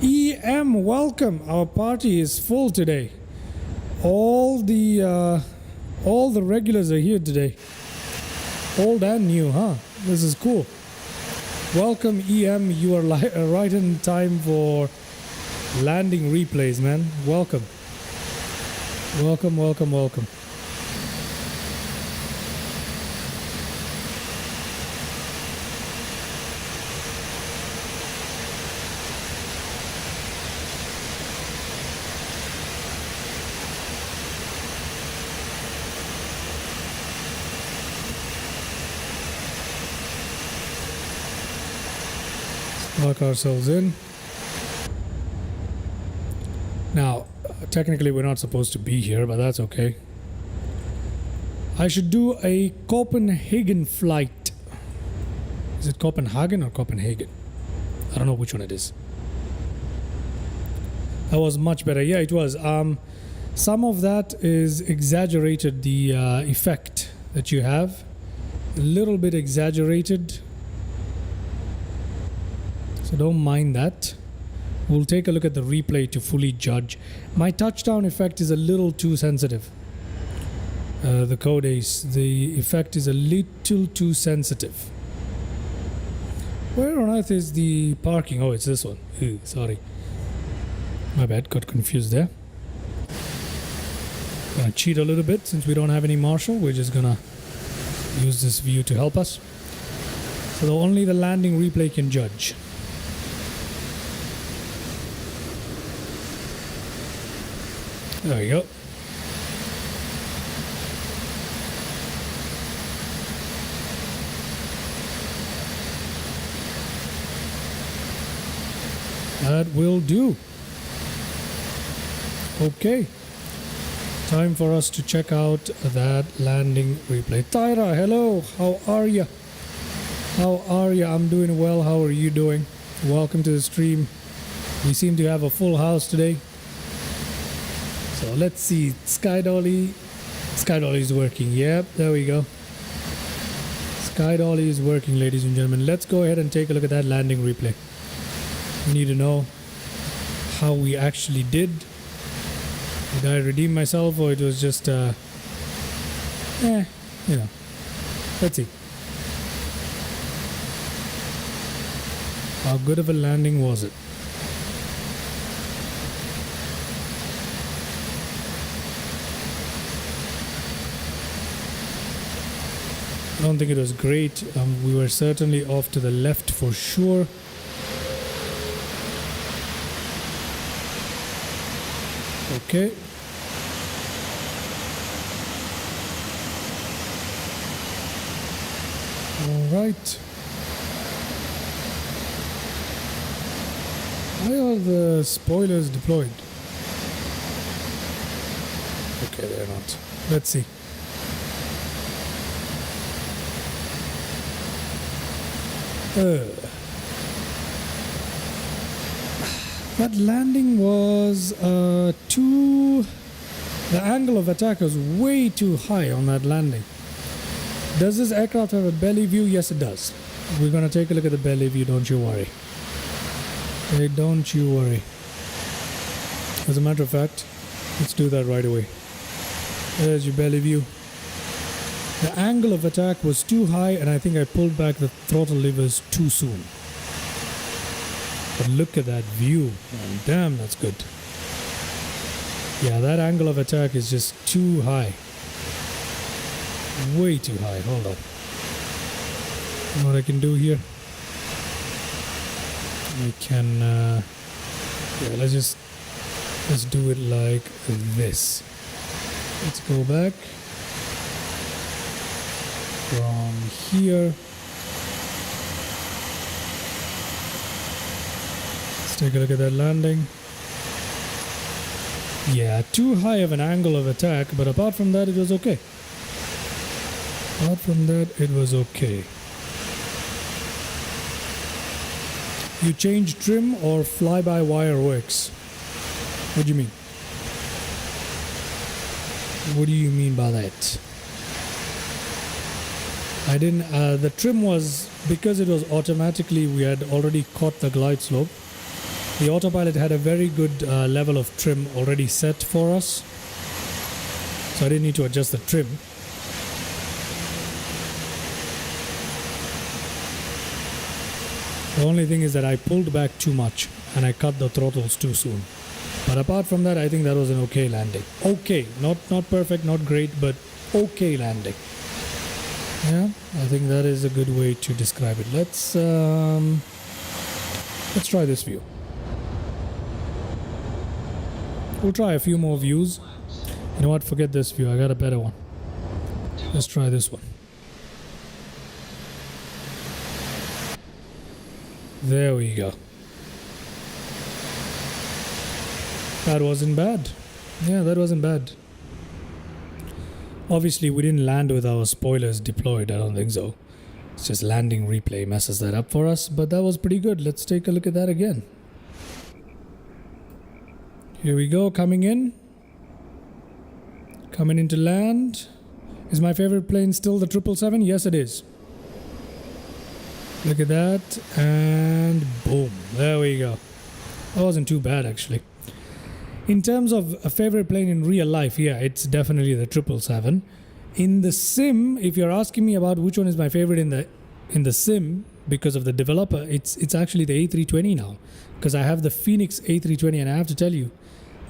EM, welcome. Our party is full today. All the regulars are here today. Old and new, huh? This is cool. Welcome, EM. You are right in time for landing replays, man. Welcome. Welcome, welcome, welcome. Lock ourselves in. Now, technically we're not supposed to be here, but that's okay. I should do a Copenhagen flight. Is it Copenhagen or Copenhagen? I don't know which one it is. That was much better. Yeah, it was. Some of that is exaggerated, the effect that you have. A little bit exaggerated. So don't mind that. We'll take a look at the replay to fully judge. My touchdown effect is a little too sensitive. The code ace, the effect is a little too sensitive. Where on earth is the parking? Oh, it's this one. Ew, sorry. My bad, got confused there. Gonna cheat a little bit since we don't have any marshal. We're just gonna use this view to help us. So only the landing replay can judge. There we go. That will do. Okay. Time for us to check out that landing replay. Tyra, hello. How are you? How are you? I'm doing well. How are you doing? Welcome to the stream. We seem to have a full house today. So let's see. SkyDolly. SkyDolly is working. Yep, there we go. SkyDolly is working, ladies and gentlemen. Let's go ahead and take a look at that landing replay. We need to know how we actually did. Did I redeem myself, or it was just, you know. Let's see. How good of a landing was it? I don't think it was great. We were certainly off to the left for sure. Okay. All right. Why are the spoilers deployed? Okay, they're not. Let's see. That landing was the angle of attack was way too high on that landing. Does this aircraft have a belly view? Yes, it does. We're gonna take a look at the belly view, don't you worry. Okay, don't you worry. As a matter of fact, let's do that right away. There's your belly view. The angle of attack was too high, and I think I pulled back the throttle levers too soon. But look at that view, man. Damn, that's good. Yeah, that angle of attack is just too high. Way too high. Hold on. You know what I can do here? I can, yeah, let's do it like this. Let's go back. From here. Let's take a look at that landing. Yeah, too high of an angle of attack, but apart from that, it was okay. Apart from that, it was okay. You change trim or fly-by-wire works? What do you mean? What do you mean by that? I didn't, the trim was, because it was automatically, we had already caught the glide slope. The autopilot had a very good level of trim already set for us. So I didn't need to adjust the trim. The only thing is that I pulled back too much and I cut the throttles too soon. But apart from that, I think that was an okay landing. Okay, not perfect, not great, but okay landing. Yeah, I think that is a good way to describe it. Let's try this view. We'll try a few more views. You know what? Forget this view. I got a better one. Let's try this one. There we go. That wasn't bad. Yeah, that wasn't bad. Obviously, we didn't land with our spoilers deployed. I don't think so. It's just landing replay messes that up for us. But that was pretty good. Let's take a look at that again. Here we go, coming in. Coming into land. Is my favorite plane still the 777? Yes, it is. Look at that. And boom. There we go. That wasn't too bad, actually. In terms of a favorite plane in real life, yeah, it's definitely the 777. In the sim, if you're asking me about which one is my favorite in the sim, because of the developer, it's actually the A320 now. Because I have the Phoenix A320, and I have to tell you,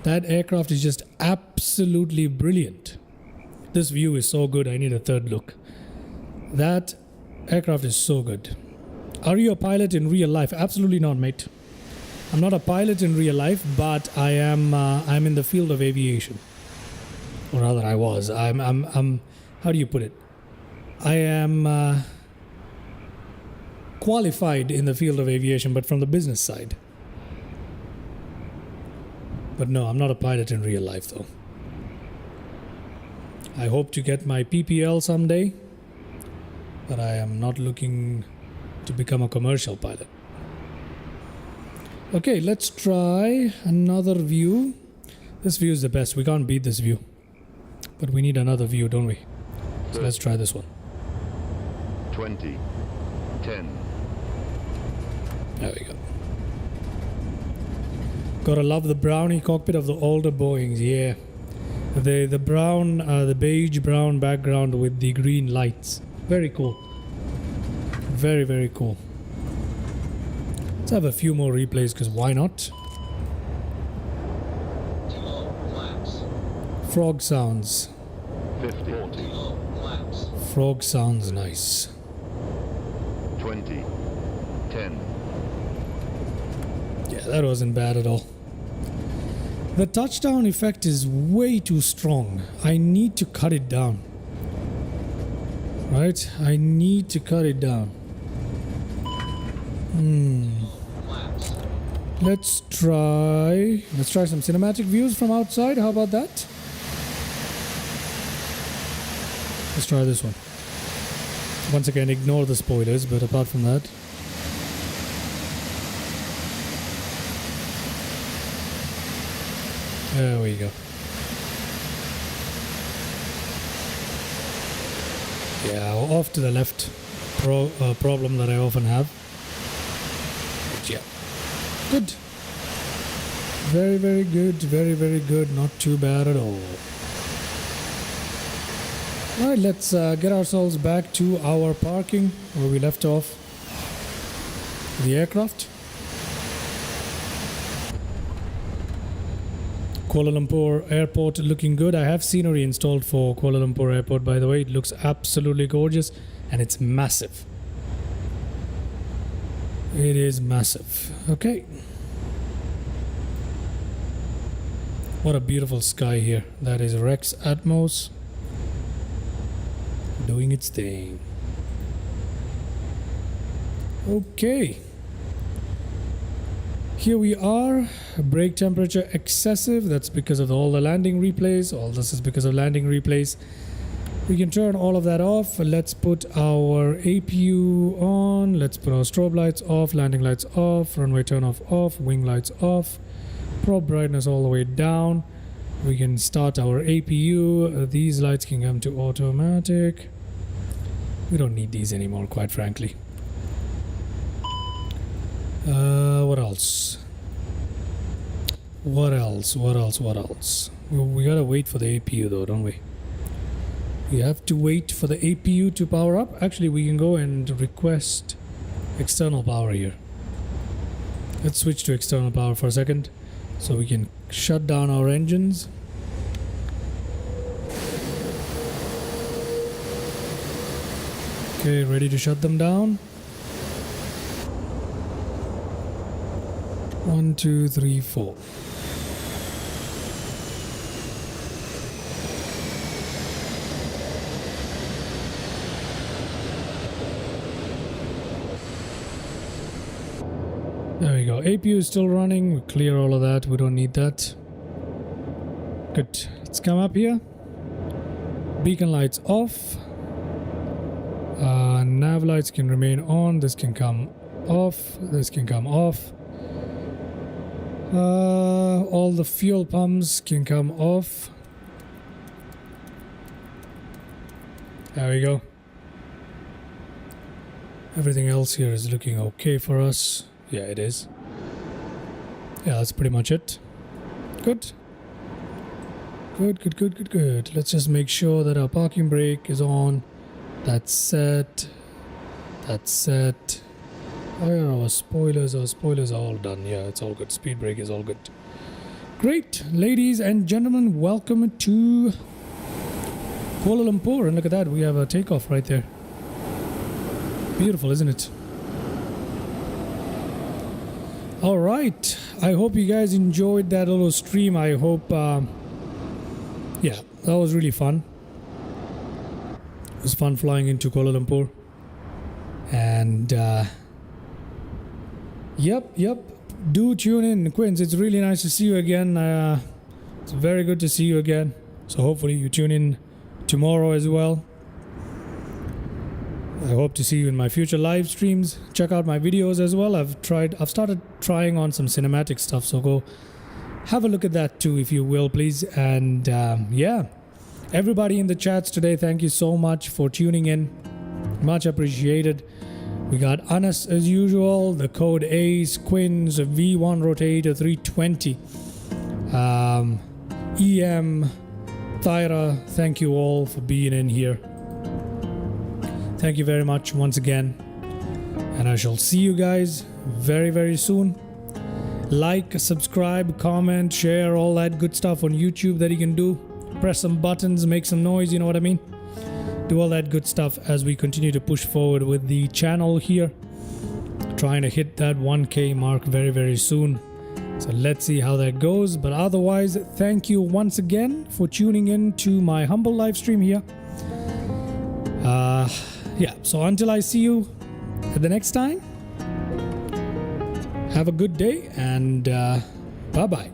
that aircraft is just absolutely brilliant. This view is so good, I need a third look. That aircraft is so good. Are you a pilot in real life? Absolutely not, mate. I'm not a pilot in real life, but I'm in the field of aviation. Or rather, I was. I'm how do you put it? I am qualified in the field of aviation, but from the business side. But no, I'm not a pilot in real life, though. I hope to get my PPL someday, but I am not looking to become a commercial pilot. Okay, let's try another view. This view is the best. We can't beat this view. But we need another view, don't we? So let's try this one. 20, 10. There we go. Gotta love the brownie cockpit of the older Boeings, yeah. The brown, the beige brown background with the green lights. Very cool. Very, very cool. Let's have a few more replays, because why not? Frog sounds. 50, 40, Frog sounds nice. 20, 10. Yeah, that wasn't bad at all. The touchdown effect is way too strong. I need to cut it down. Right? I need to cut it down. Let's try some cinematic views from outside. How about that? Let's try this one. Once again, ignore the spoilers, but apart from that. There we go. Yeah, off to the left. Problem that I often have. But yeah. Good. Very, very good. Very, very good. Not too bad at all. Alright, let's get ourselves back to our parking where we left off the aircraft. Kuala Lumpur Airport looking good. I have scenery installed for Kuala Lumpur Airport, by the way. It looks absolutely gorgeous and it's massive. It is massive. Okay. What a beautiful sky here. That is Rex Atmos doing its thing. Okay. Here we are. Brake temperature excessive. That's because of all the landing replays. All this is because of landing replays. We can turn all of that off. Let's put our APU on. Let's put our strobe lights off, landing lights off, runway turn off, wing lights off, prop brightness all the way down. We can start our APU. These lights can come to automatic. We don't need these anymore, quite frankly. What else? What else? We gotta wait for the APU though, don't we? We have to wait for the APU to power up. Actually, we can go and request external power here. Let's switch to external power for a second so we can shut down our engines. Okay, ready to shut them down. 1, 2, 3, 4. There we go. APU is still running. We clear all of that. We don't need that. Good. Let's come up here. Beacon lights off. Nav lights can remain on. This can come off. This can come off. All the fuel pumps can come off. There we go. Everything else here is looking okay for us. Yeah, it is. Yeah, that's pretty much it. Good. Good. Let's just make sure that our parking brake is on. That's set. That's set. Oh yeah, our spoilers are all done. Yeah, it's all good. Speed brake is all good. Great, ladies and gentlemen, welcome to Kuala Lumpur. And look at that, we have a takeoff right there. Beautiful, isn't it? All right, I hope you guys enjoyed that little stream. I hope, yeah, that was really fun. It was fun flying into Kuala Lumpur. And, Yep. Do tune in, Quince. It's really nice to see you again. It's very good to see you again. So hopefully you tune in tomorrow as well. I hope to see you in my future live streams. Check out my videos as well. I've started trying on some cinematic stuff. So go have a look at that too, if you will, please. And yeah, everybody in the chats today, thank you so much for tuning in. Much appreciated. We got Anas as usual, the code Ace, Quins, V1 Rotator 320, EM, Thyra, thank you all for being in here. Thank you very much once again. And I shall see you guys very, very soon. Like, subscribe, comment, share, all that good stuff on YouTube that you can do. Press some buttons, make some noise, you know what I mean? Do all that good stuff as we continue to push forward with the channel here. Trying to hit that 1K mark very, very soon. So let's see how that goes. But otherwise, thank you once again for tuning in to my humble live stream here. Yeah, so until I see you at the next time, have a good day and bye-bye.